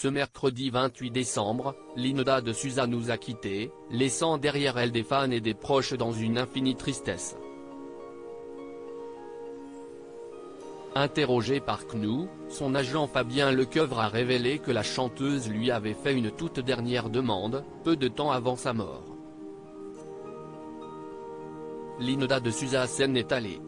Ce mercredi 28 décembre, Linda de Souza nous a quittés, laissant derrière elle des fans et des proches dans une infinie tristesse. Interrogé par CNOO, son agent Fabien Lecoeuvre a révélé que la chanteuse lui avait fait une toute dernière demande, peu de temps avant sa mort. Linda de Souza s'en est allée.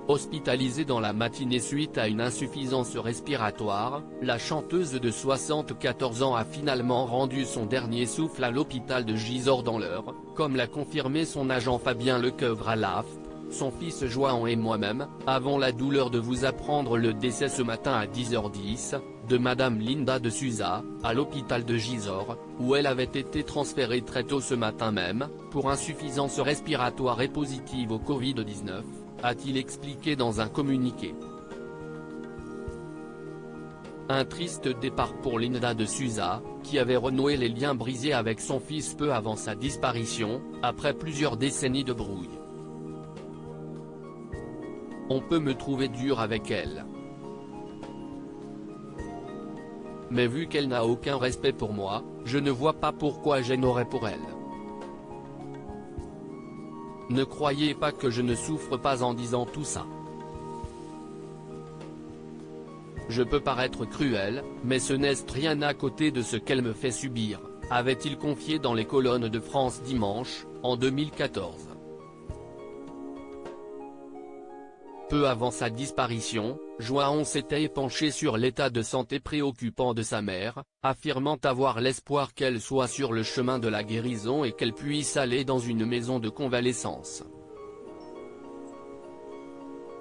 Hospitalisée dans la matinée suite à une insuffisance respiratoire, la chanteuse de 74 ans a finalement rendu son dernier souffle à l'hôpital de Gisors dans l'Eure, comme l'a confirmé son agent Fabien Lecoeuvre à l'AFP. Son fils João et moi-même, avons la douleur de vous apprendre le décès ce matin à 10h10, de Madame Linda de Souza, à l'hôpital de Gisors, où elle avait été transférée très tôt ce matin même, pour insuffisance respiratoire et positive au Covid-19, a-t-il expliqué dans un communiqué. Un triste départ pour Linda de Souza, qui avait renoué les liens brisés avec son fils peu avant sa disparition, après plusieurs décennies de brouille. On peut me trouver dur avec elle. Mais vu qu'elle n'a aucun respect pour moi, je ne vois pas pourquoi j'en aurais pour elle. Ne croyez pas que je ne souffre pas en disant tout ça. Je peux paraître cruel, mais ce n'est rien à côté de ce qu'elle me fait subir, avait-il confié dans les colonnes de France Dimanche, en 2014. Peu avant sa disparition, João s'était penché sur l'état de santé préoccupant de sa mère, affirmant avoir l'espoir qu'elle soit sur le chemin de la guérison et qu'elle puisse aller dans une maison de convalescence.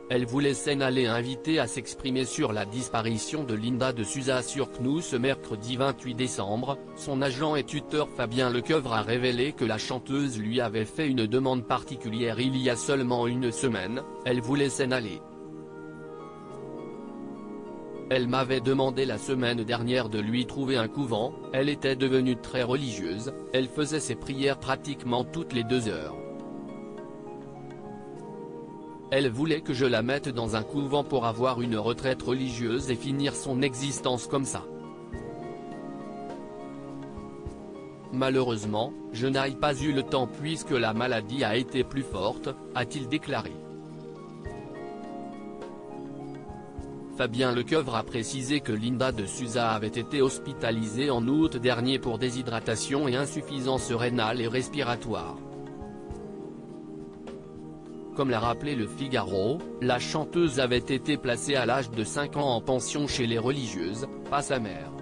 Elle voulait s'en aller invitée à s'exprimer sur la disparition de Linda de Souza sur CNOO ce mercredi 28 décembre, son agent et tuteur Fabien Lecoeuvre a révélé que la chanteuse lui avait fait une demande particulière il y a seulement une semaine, elle voulait s'en aller. Elle m'avait demandé la semaine dernière de lui trouver un couvent, elle était devenue très religieuse, elle faisait ses prières pratiquement toutes les 2 heures. Elle voulait que je la mette dans un couvent pour avoir une retraite religieuse et finir son existence comme ça. Malheureusement, je n'ai pas eu le temps puisque la maladie a été plus forte, a-t-il déclaré. Fabien Lecoeuvre a précisé que Linda de Souza avait été hospitalisée en août dernier pour déshydratation et insuffisance rénale et respiratoire. Comme l'a rappelé Le Figaro, la chanteuse avait été placée à l'âge de 5 ans en pension chez les religieuses, pas sa mère.